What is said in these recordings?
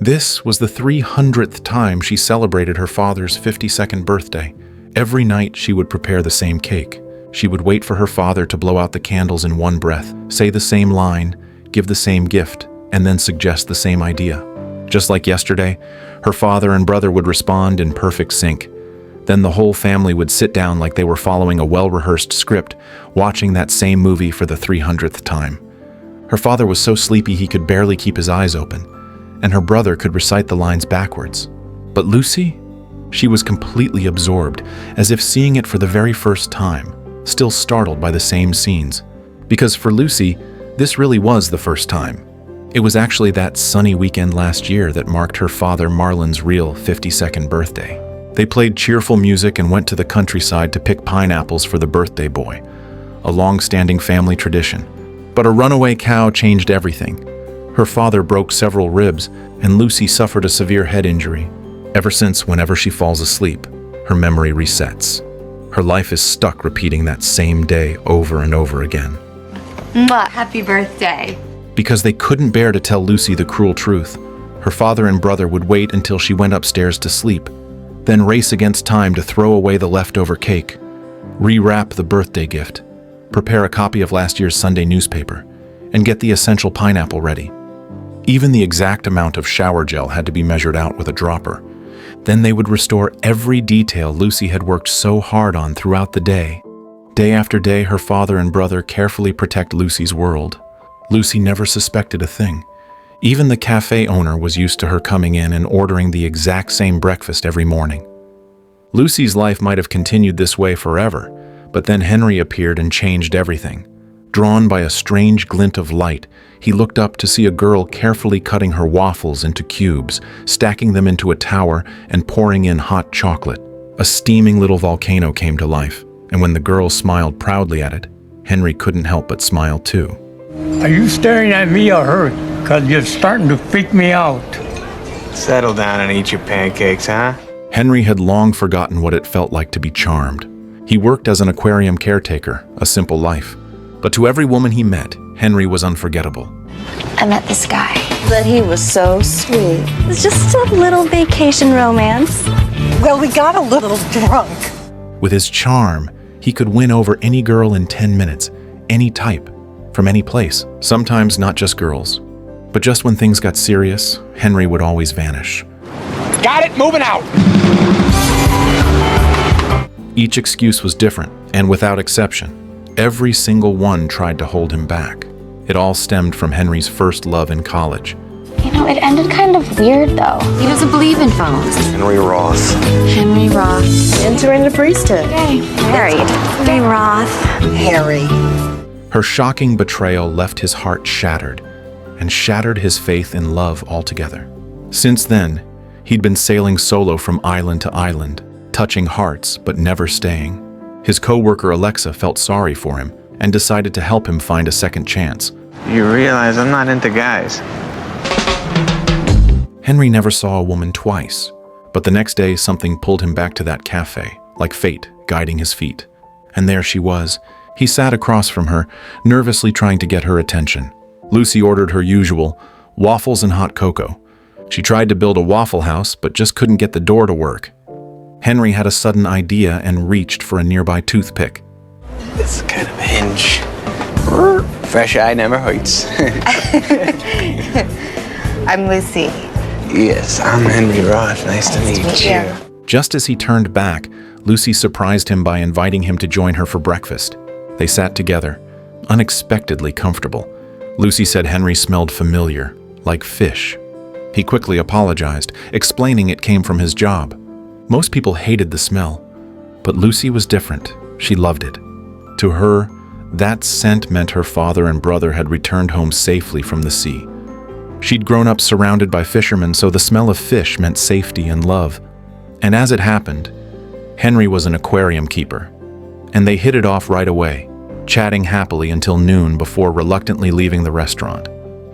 This was the 300th time she celebrated her father's 52nd birthday. Every night she would prepare the same cake. She would wait for her father to blow out the candles in one breath, say the same line, give the same gift, and then suggest the same idea. Just like yesterday, her father and brother would respond in perfect sync. Then the whole family would sit down like they were following a well-rehearsed script, watching that same movie for the 300th time. Her father was so sleepy he could barely keep his eyes open, and her brother could recite the lines backwards. But Lucy? She was completely absorbed, as if seeing it for the very first time, still startled by the same scenes. Because for Lucy, this really was the first time. It was actually that sunny weekend last year that marked her father Marlon's real 52nd birthday. They played cheerful music and went to the countryside to pick pineapples for the birthday boy, a long-standing family tradition. But a runaway cow changed everything. Her father broke several ribs, and Lucy suffered a severe head injury. Ever since, whenever she falls asleep, her memory resets. Her life is stuck repeating that same day over and over again. Mwah, happy birthday. Because they couldn't bear to tell Lucy the cruel truth, her father and brother would wait until she went upstairs to sleep, then race against time to throw away the leftover cake, rewrap the birthday gift, prepare a copy of last year's Sunday newspaper, and get the essential pineapple ready. Even the exact amount of shower gel had to be measured out with a dropper. Then they would restore every detail Lucy had worked so hard on throughout the day. Day after day, her father and brother carefully protect Lucy's world. Lucy never suspected a thing. Even the cafe owner was used to her coming in and ordering the exact same breakfast every morning. Lucy's life might have continued this way forever, but then Henry appeared and changed everything. Drawn by a strange glint of light, he looked up to see a girl carefully cutting her waffles into cubes, stacking them into a tower, and pouring in hot chocolate. A steaming little volcano came to life, and when the girl smiled proudly at it, Henry couldn't help but smile too. Are you staring at me or her? Because you're starting to freak me out. Settle down and eat your pancakes, huh? Henry had long forgotten what it felt like to be charmed. He worked as an aquarium caretaker, a simple life. But to every woman he met, Henry was unforgettable. I met this guy. But he was so sweet. It's just a little vacation romance. Well, we got a little drunk. With his charm, he could win over any girl in 10 minutes, any type, from any place. Sometimes not just girls. But just when things got serious, Henry would always vanish. Got it, moving out! Each excuse was different, and without exception, every single one tried to hold him back. It all stemmed from Henry's first love in college. You know, it ended kind of weird, though. He doesn't believe in phones. Henry Roth. Henry Roth. Entering the priesthood. Gay. Married. Gay Roth. Harry. Her shocking betrayal left his heart shattered, and shattered his faith in love altogether. Since then, he'd been sailing solo from island to island, touching hearts but never staying. His co-worker Alexa felt sorry for him and decided to help him find a second chance. You realize I'm not into guys. Henry never saw a woman twice, but the next day something pulled him back to that cafe, like fate guiding his feet. And there she was. He sat across from her, nervously trying to get her attention. Lucy ordered her usual, waffles and hot cocoa. She tried to build a waffle house, but just couldn't get the door to work. Henry had a sudden idea and reached for a nearby toothpick. It's kind of a hinge. Fresh eye never hurts. I'm Lucy. Yes, I'm Henry Roth. Nice to meet you. Just as he turned back, Lucy surprised him by inviting him to join her for breakfast. They sat together, unexpectedly comfortable. Lucy said Henry smelled familiar, like fish. He quickly apologized, explaining it came from his job. Most people hated the smell, but Lucy was different. She loved it. To her, that scent meant her father and brother had returned home safely from the sea. She'd grown up surrounded by fishermen, so the smell of fish meant safety and love. And as it happened, Henry was an aquarium keeper, and they hit it off right away, chatting happily until noon before reluctantly leaving the restaurant.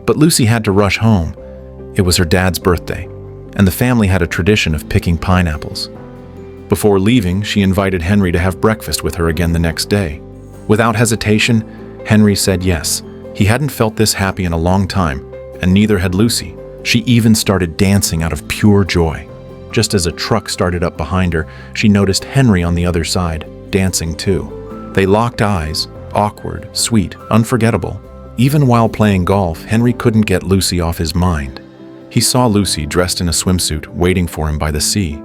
But Lucy had to rush home. It was her dad's birthday, and the family had a tradition of picking pineapples. Before leaving, she invited Henry to have breakfast with her again the next day. Without hesitation, Henry said yes. He hadn't felt this happy in a long time, and neither had Lucy. She even started dancing out of pure joy. Just as a truck started up behind her, she noticed Henry on the other side, dancing too. They locked eyes, awkward, sweet, unforgettable. Even while playing golf, Henry couldn't get Lucy off his mind. He saw Lucy dressed in a swimsuit, waiting for him by the sea.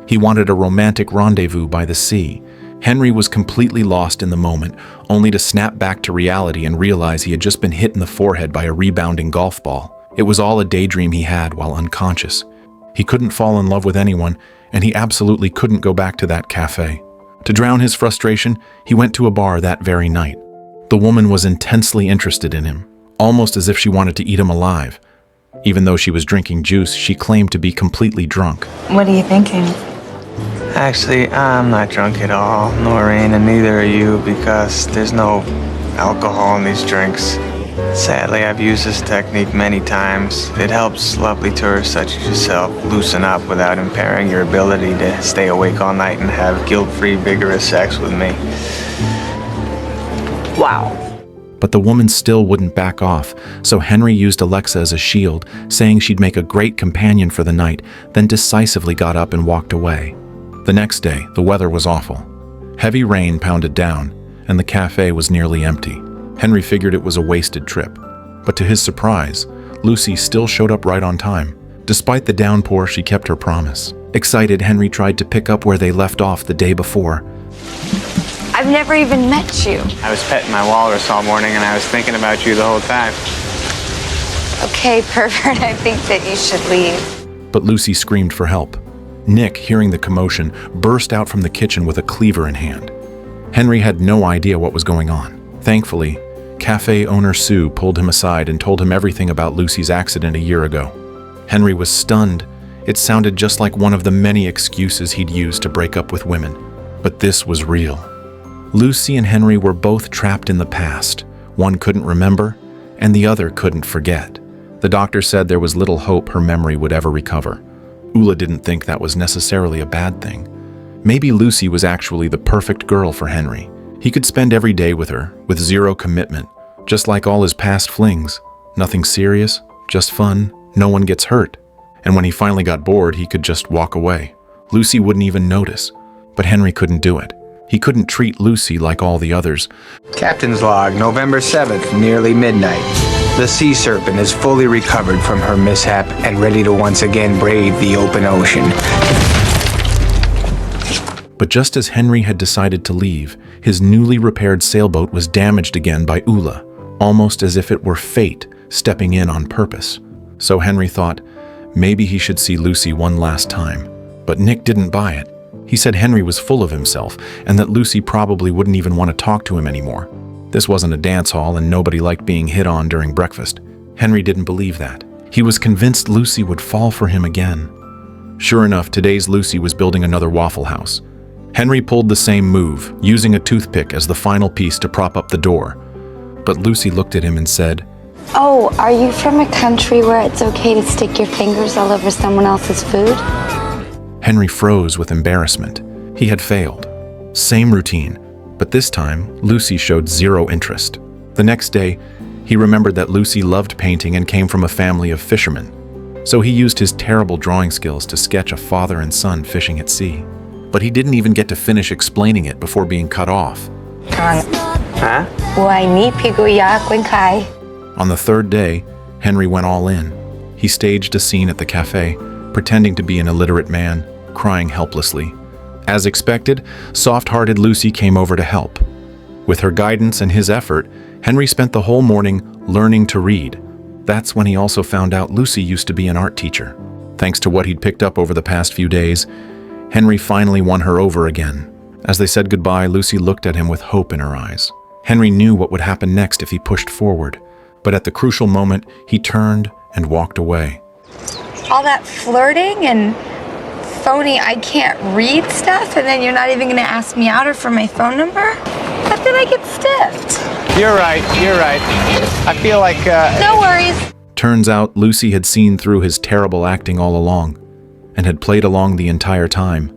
He wanted a romantic rendezvous by the sea. Henry was completely lost in the moment, only to snap back to reality and realize he had just been hit in the forehead by a rebounding golf ball. It was all a daydream he had while unconscious. He couldn't fall in love with anyone, and he absolutely couldn't go back to that cafe. To drown his frustration, he went to a bar that very night. The woman was intensely interested in him, almost as if she wanted to eat him alive. Even though she was drinking juice, she claimed to be completely drunk. What are you thinking? Actually, I'm not drunk at all, Noreen, and neither are you, because there's no alcohol in these drinks. Sadly, I've used this technique many times. It helps lovely tourists such as yourself loosen up without impairing your ability to stay awake all night and have guilt-free, vigorous sex with me. Wow. But the woman still wouldn't back off, so Henry used Alexa as a shield, saying she'd make a great companion for the night, then decisively got up and walked away. The next day, the weather was awful. Heavy rain pounded down, and the cafe was nearly empty. Henry figured it was a wasted trip. But to his surprise, Lucy still showed up right on time. Despite the downpour, she kept her promise. Excited, Henry tried to pick up where they left off the day before. I've never even met you. I was petting my walrus all morning, and I was thinking about you the whole time. Okay, pervert, I think that you should leave. But Lucy screamed for help. Nick, hearing the commotion, burst out from the kitchen with a cleaver in hand. Henry had no idea what was going on. Thankfully, cafe owner Sue pulled him aside and told him everything about Lucy's accident a year ago. Henry was stunned. It sounded just like one of the many excuses he'd used to break up with women. But this was real. Lucy and Henry were both trapped in the past. One couldn't remember, and the other couldn't forget. The doctor said there was little hope her memory would ever recover. Ula didn't think that was necessarily a bad thing. Maybe Lucy was actually the perfect girl for Henry. He could spend every day with her, with zero commitment, just like all his past flings. Nothing serious, just fun, no one gets hurt. And when he finally got bored, he could just walk away. Lucy wouldn't even notice. But Henry couldn't do it. He couldn't treat Lucy like all the others. Captain's log, November 7th, nearly midnight. The sea serpent is fully recovered from her mishap and ready to once again brave the open ocean. But just as Henry had decided to leave, his newly repaired sailboat was damaged again by Ula, almost as if it were fate stepping in on purpose. So Henry thought, maybe he should see Lucy one last time. But Nick didn't buy it. He said Henry was full of himself and that Lucy probably wouldn't even want to talk to him anymore. This wasn't a dance hall and nobody liked being hit on during breakfast. Henry didn't believe that. He was convinced Lucy would fall for him again. Sure enough, today's Lucy was building another Waffle House. Henry pulled the same move, using a toothpick as the final piece to prop up the door. But Lucy looked at him and said, Oh, are you from a country where it's okay to stick your fingers all over someone else's food? Henry froze with embarrassment. He had failed. Same routine, but this time, Lucy showed zero interest. The next day, he remembered that Lucy loved painting and came from a family of fishermen. So he used his terrible drawing skills to sketch a father and son fishing at sea. But he didn't even get to finish explaining it before being cut off. Huh? On the third day, Henry went all in. He staged a scene at the cafe, pretending to be an illiterate man, crying helplessly. As expected, soft-hearted Lucy came over to help. With her guidance and his effort, Henry spent the whole morning learning to read. That's when he also found out Lucy used to be an art teacher. Thanks to what he'd picked up over the past few days, Henry finally won her over again. As they said goodbye, Lucy looked at him with hope in her eyes. Henry knew what would happen next if he pushed forward, but at the crucial moment, he turned and walked away. All that flirting and phony I can't read stuff, and then you're not even gonna ask me out or for my phone number? How did I get stiffed? You're right. I feel like, No worries. Turns out Lucy had seen through his terrible acting all along, and had played along the entire time.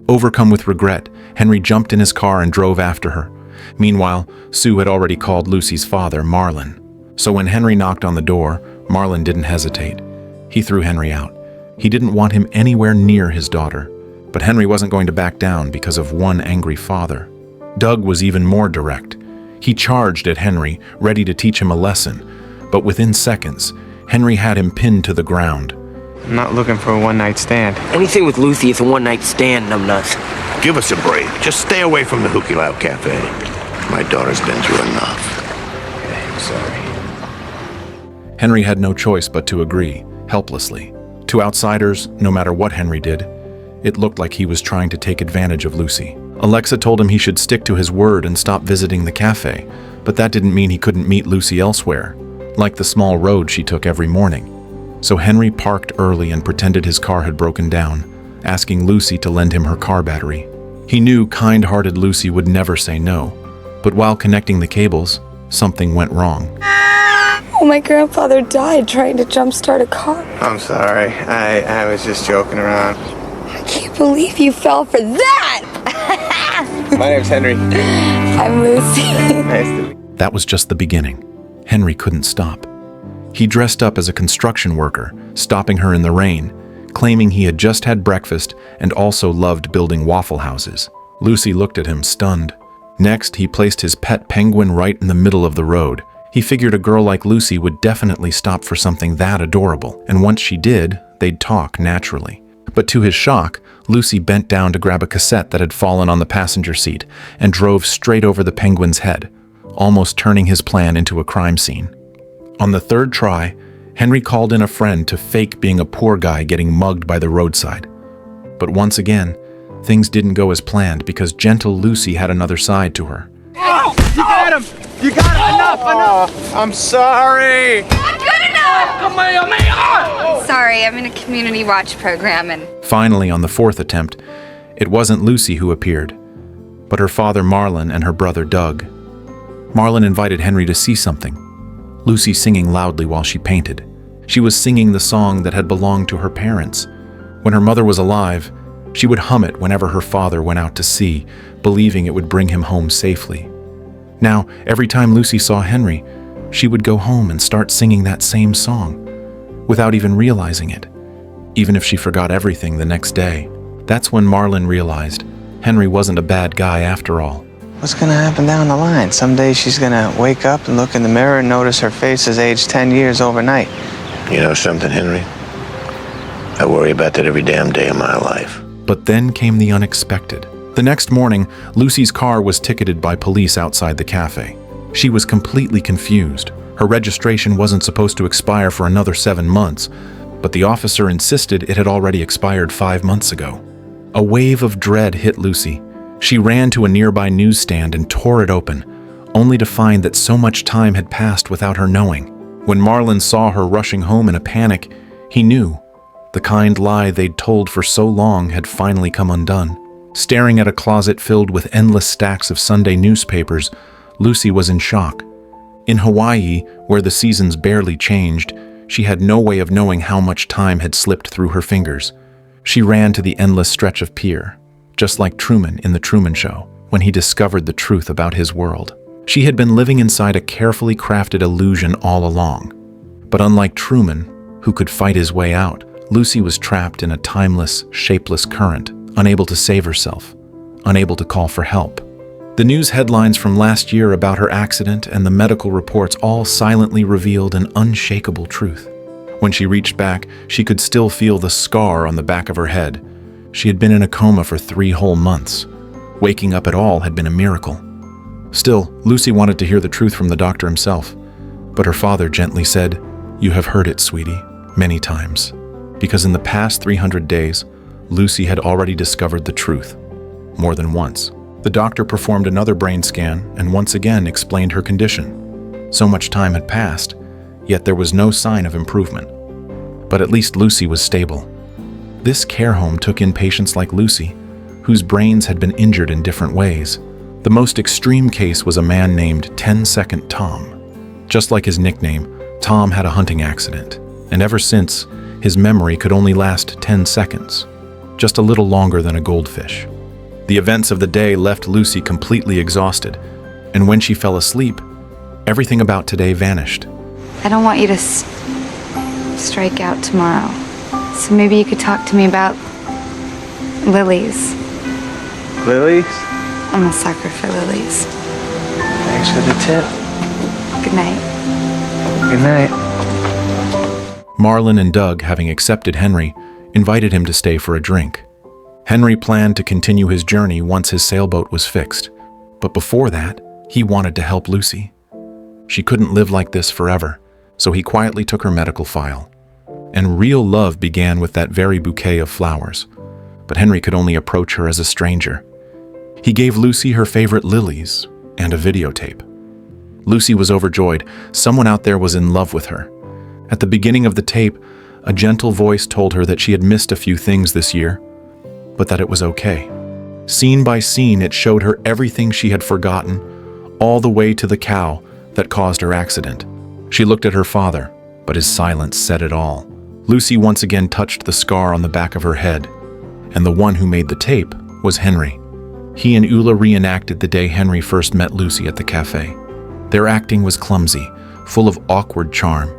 Overcome with regret, Henry jumped in his car and drove after her. Meanwhile, Sue had already called Lucy's father, Marlon. So when Henry knocked on the door, Marlon didn't hesitate. He threw Henry out. He didn't want him anywhere near his daughter. But Henry wasn't going to back down because of one angry father. Doug was even more direct. He charged at Henry, ready to teach him a lesson. But within seconds, Henry had him pinned to the ground. I'm not looking for a one-night stand. Anything with Lucy is a one-night stand, numbnuts. Give us a break. Just stay away from the Hooky Loud Cafe. My daughter's been through enough. Okay, I'm sorry. Henry had no choice but to agree, helplessly. To outsiders, no matter what Henry did, it looked like he was trying to take advantage of Lucy. Alexa told him he should stick to his word and stop visiting the cafe, but that didn't mean he couldn't meet Lucy elsewhere, like the small road she took every morning. So Henry parked early and pretended his car had broken down, asking Lucy to lend him her car battery. He knew kind-hearted Lucy would never say no, but while connecting the cables, something went wrong. Oh, my grandfather died trying to jumpstart a car. I'm sorry. I was just joking around. I can't believe you fell for that! My name's Henry. I'm Lucy. Nice to meet you. That was just the beginning. Henry couldn't stop. He dressed up as a construction worker, stopping her in the rain, claiming he had just had breakfast and also loved building waffle houses. Lucy looked at him, stunned. Next, he placed his pet penguin right in the middle of the road. He figured a girl like Lucy would definitely stop for something that adorable, and once she did, they'd talk naturally. But to his shock, Lucy bent down to grab a cassette that had fallen on the passenger seat and drove straight over the penguin's head, almost turning his plan into a crime scene. On the third try, Henry called in a friend to fake being a poor guy getting mugged by the roadside. But once again, things didn't go as planned because gentle Lucy had another side to her. Oh, you got him! You got him! Enough! I'm sorry! Good enough! Sorry, I'm in a community watch program and... Finally, on the fourth attempt, it wasn't Lucy who appeared, but her father Marlon and her brother Doug. Marlon invited Henry to see something. Lucy singing loudly while she painted. She was singing the song that had belonged to her parents. When her mother was alive, she would hum it whenever her father went out to sea, believing it would bring him home safely. Now, every time Lucy saw Henry, she would go home and start singing that same song, without even realizing it, even if she forgot everything the next day. That's when Marlon realized Henry wasn't a bad guy after all. What's gonna happen down the line? Someday she's gonna wake up and look in the mirror and notice her face has aged 10 years overnight. You know something, Henry? I worry about that every damn day of my life. But then came the unexpected. The next morning, Lucy's car was ticketed by police outside the cafe. She was completely confused. Her registration wasn't supposed to expire for another 7 months, but the officer insisted it had already expired 5 months ago. A wave of dread hit Lucy. She ran to a nearby newsstand and tore it open, only to find that so much time had passed without her knowing. When Marlon saw her rushing home in a panic, he knew. The kind lie they'd told for so long had finally come undone. Staring at a closet filled with endless stacks of Sunday newspapers, Lucy was in shock. In Hawaii, where the seasons barely changed, she had no way of knowing how much time had slipped through her fingers. She ran to the endless stretch of pier, just like Truman in The Truman Show, when he discovered the truth about his world. She had been living inside a carefully crafted illusion all along. But unlike Truman, who could fight his way out, Lucy was trapped in a timeless, shapeless current, unable to save herself, unable to call for help. The news headlines from last year about her accident and the medical reports all silently revealed an unshakable truth. When she reached back, she could still feel the scar on the back of her head. She had been in a coma for 3 whole months. Waking up at all had been a miracle. Still, Lucy wanted to hear the truth from the doctor himself, but her father gently said, "You have heard it, sweetie, many times." Because in the past 300 days, Lucy had already discovered the truth, more than once. The doctor performed another brain scan and once again explained her condition. So much time had passed, yet there was no sign of improvement. But at least Lucy was stable. This care home took in patients like Lucy, whose brains had been injured in different ways. The most extreme case was a man named 10-Second Tom. Just like his nickname, Tom had a hunting accident, and ever since, his memory could only last 10 seconds, just a little longer than a goldfish. The events of the day left Lucy completely exhausted, and when she fell asleep, everything about today vanished. I don't want you to strike out tomorrow. So maybe you could talk to me about lilies. Lilies? I'm a sucker for lilies. Thanks for the tip. Good night. Good night. Marlon and Doug, having accepted Henry, invited him to stay for a drink. Henry planned to continue his journey once his sailboat was fixed. But before that, he wanted to help Lucy. She couldn't live like this forever, so he quietly took her medical file. And real love began with that very bouquet of flowers. But Henry could only approach her as a stranger. He gave Lucy her favorite lilies and a videotape. Lucy was overjoyed. Someone out there was in love with her. At the beginning of the tape, a gentle voice told her that she had missed a few things this year, but that it was okay. Scene by scene, it showed her everything she had forgotten, all the way to the cow that caused her accident. She looked at her father, but his silence said it all. Lucy once again touched the scar on the back of her head, and the one who made the tape was Henry. He and Eula reenacted the day Henry first met Lucy at the cafe. Their acting was clumsy, full of awkward charm.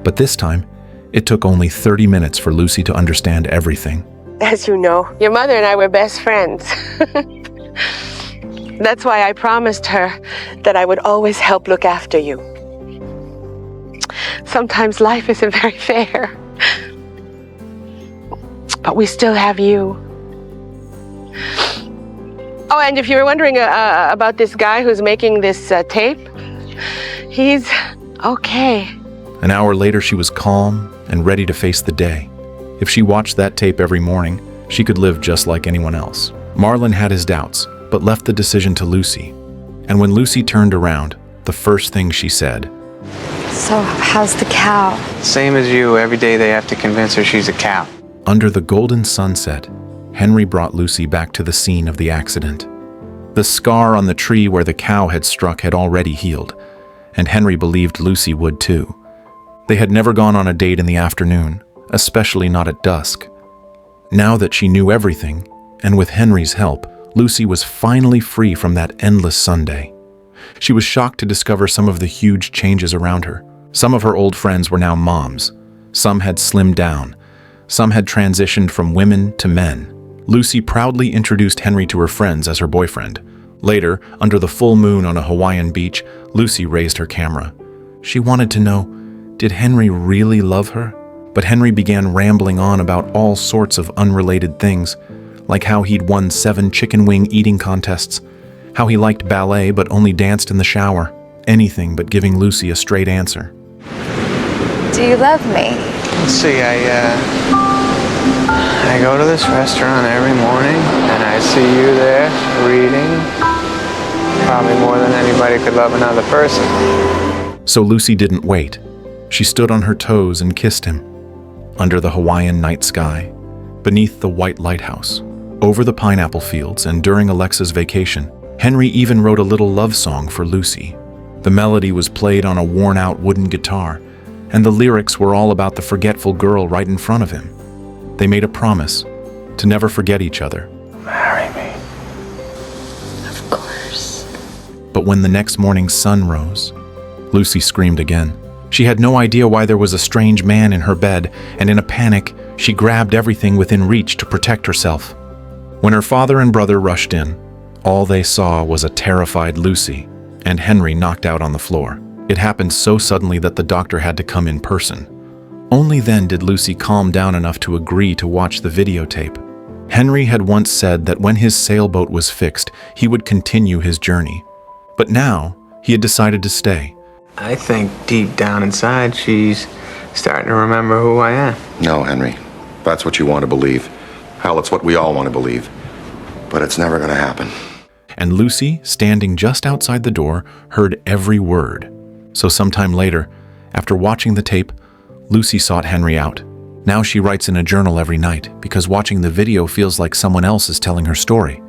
But this time, it took only 30 minutes for Lucy to understand everything. As you know, your mother and I were best friends. That's why I promised her that I would always help look after you. Sometimes life isn't very fair. But we still have you. Oh, and if you were wondering about this guy who's making this tape, he's okay. An hour later, she was calm and ready to face the day. If she watched that tape every morning, she could live just like anyone else. Marlon had his doubts, but left the decision to Lucy. And when Lucy turned around, the first thing she said, So how's the cow? Same as you, every day they have to convince her she's a cow. Under the golden sunset, Henry brought Lucy back to the scene of the accident. The scar on the tree where the cow had struck had already healed, and Henry believed Lucy would too. They had never gone on a date in the afternoon, especially not at dusk. Now that she knew everything, and with Henry's help, Lucy was finally free from that endless Sunday. She was shocked to discover some of the huge changes around her. Some of her old friends were now moms. Some had slimmed down. Some had transitioned from women to men. Lucy proudly introduced Henry to her friends as her boyfriend. Later, under the full moon on a Hawaiian beach, Lucy raised her camera. She wanted to know, did Henry really love her? But Henry began rambling on about all sorts of unrelated things, like how he'd won 7 chicken wing eating contests, how he liked ballet but only danced in the shower, anything but giving Lucy a straight answer. Do you love me? Let's see, I go to this restaurant every morning, and I see you there reading. Probably more than anybody could love another person. So Lucy didn't wait. She stood on her toes and kissed him. Under the Hawaiian night sky, beneath the white lighthouse, over the pineapple fields, and during Alexa's vacation, Henry even wrote a little love song for Lucy. The melody was played on a worn-out wooden guitar, and the lyrics were all about the forgetful girl right in front of him. They made a promise to never forget each other. Marry me. Of course. But when the next morning's sun rose, Lucy screamed again. She had no idea why there was a strange man in her bed, and in a panic, she grabbed everything within reach to protect herself. When her father and brother rushed in, all they saw was a terrified Lucy and Henry knocked out on the floor. It happened so suddenly that the doctor had to come in person. Only then did Lucy calm down enough to agree to watch the videotape. Henry had once said that when his sailboat was fixed, he would continue his journey. But now, he had decided to stay. I think deep down inside, she's starting to remember who I am. No, Henry. That's what you want to believe. Hell, it's what we all want to believe. But it's never going to happen. And Lucy, standing just outside the door, heard every word. So sometime later, after watching the tape, Lucy sought Henry out. Now she writes in a journal every night because watching the video feels like someone else is telling her story.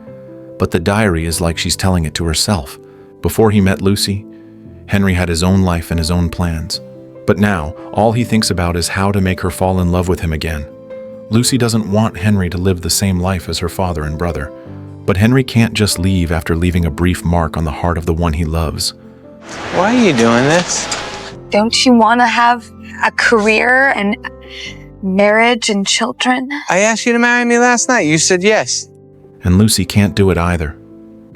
But the diary is like she's telling it to herself. Before he met Lucy, Henry had his own life and his own plans. But now, all he thinks about is how to make her fall in love with him again. Lucy doesn't want Henry to live the same life as her father and brother. But Henry can't just leave after leaving a brief mark on the heart of the one he loves. Why are you doing this? Don't you want to have a career and marriage and children? I asked you to marry me last night. You said yes. And Lucy can't do it either.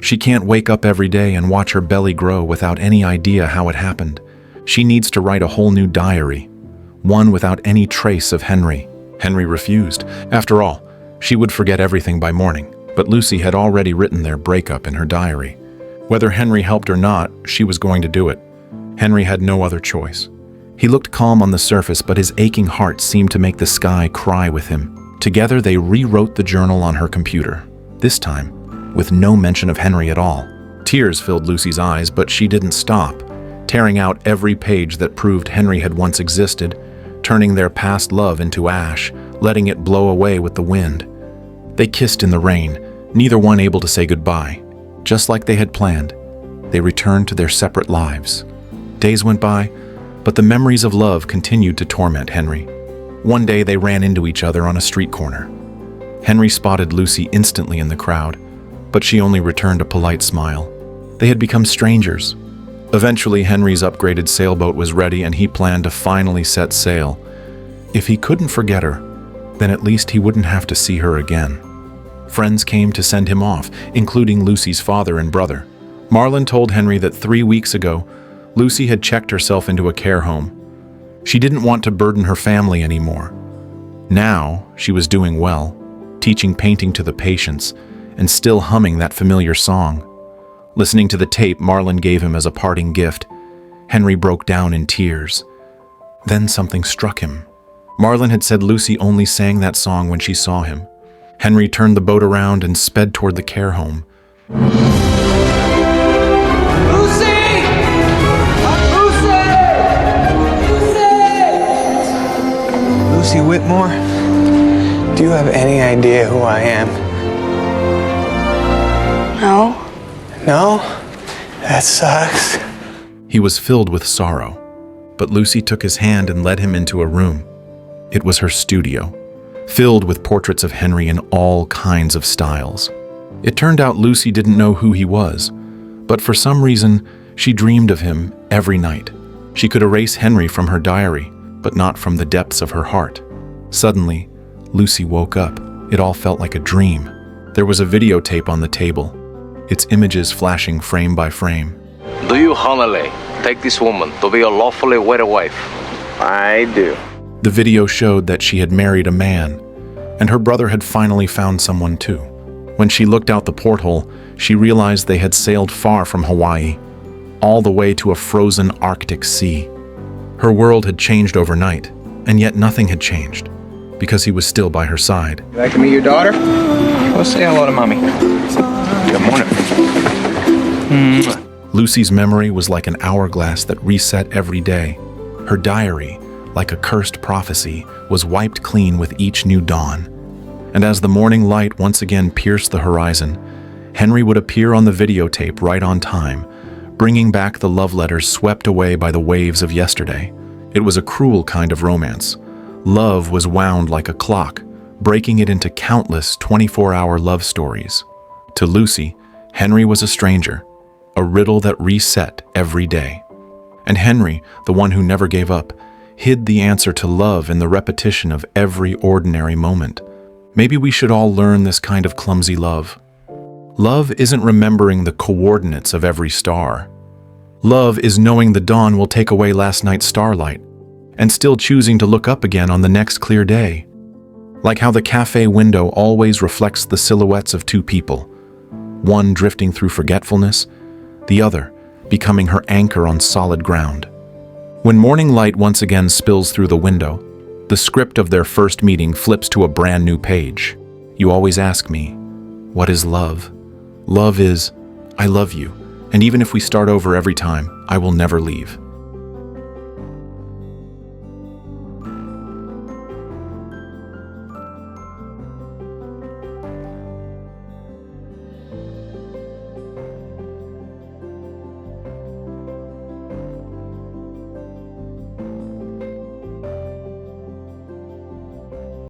She can't wake up every day and watch her belly grow without any idea how it happened. She needs to write a whole new diary, one without any trace of Henry. Henry refused. After all, she would forget everything by morning, but Lucy had already written their breakup in her diary. Whether Henry helped or not, she was going to do it. Henry had no other choice. He looked calm on the surface, but his aching heart seemed to make the sky cry with him. Together, they rewrote the journal on her computer, this time with no mention of Henry at all. Tears filled Lucy's eyes, but she didn't stop, tearing out every page that proved Henry had once existed, turning their past love into ash, letting it blow away with the wind. They kissed in the rain, neither one able to say goodbye. Just like they had planned, they returned to their separate lives. Days went by, but the memories of love continued to torment Henry. One day they ran into each other on a street corner. Henry spotted Lucy instantly in the crowd, but she only returned a polite smile. They had become strangers. Eventually, Henry's upgraded sailboat was ready and he planned to finally set sail. If he couldn't forget her, then at least he wouldn't have to see her again. Friends came to send him off, including Lucy's father and brother. Marlon told Henry that 3 weeks ago, Lucy had checked herself into a care home. She didn't want to burden her family anymore. Now, she was doing well, teaching painting to the patients, and still humming that familiar song. Listening to the tape Marlon gave him as a parting gift, Henry broke down in tears. Then something struck him. Marlon had said Lucy only sang that song when she saw him. Henry turned the boat around and sped toward the care home. Lucy Whitmore, do you have any idea who I am? No. No? That sucks. He was filled with sorrow, but Lucy took his hand and led him into a room. It was her studio, filled with portraits of Henry in all kinds of styles. It turned out Lucy didn't know who he was, but for some reason, she dreamed of him every night. She could erase Henry from her diary, but not from the depths of her heart. Suddenly, Lucy woke up. It all felt like a dream. There was a videotape on the table, its images flashing frame by frame. Do you, Honolulu, take this woman to be your lawfully wedded wife? I do. The video showed that she had married a man, and her brother had finally found someone too. When she looked out the porthole, she realized they had sailed far from Hawaii, all the way to a frozen Arctic sea. Her world had changed overnight, and yet nothing had changed, because he was still by her side. You like to meet your daughter? Go say hello to Mommy. Good morning. Lucy's memory was like an hourglass that reset every day. Her diary, like a cursed prophecy, was wiped clean with each new dawn. And as the morning light once again pierced the horizon, Henry would appear on the videotape right on time, bringing back the love letters swept away by the waves of yesterday. It was a cruel kind of romance. Love was wound like a clock, breaking it into countless 24-hour love stories. To Lucy, Henry was a stranger, a riddle that reset every day. And Henry, the one who never gave up, hid the answer to love in the repetition of every ordinary moment. Maybe we should all learn this kind of clumsy love. Love isn't remembering the coordinates of every star. Love is knowing the dawn will take away last night's starlight and still choosing to look up again on the next clear day. Like how the cafe window always reflects the silhouettes of two people, one drifting through forgetfulness, the other becoming her anchor on solid ground. When morning light once again spills through the window, the script of their first meeting flips to a brand new page. You always ask me, what is love? Love is, I love you, and even if we start over every time, I will never leave.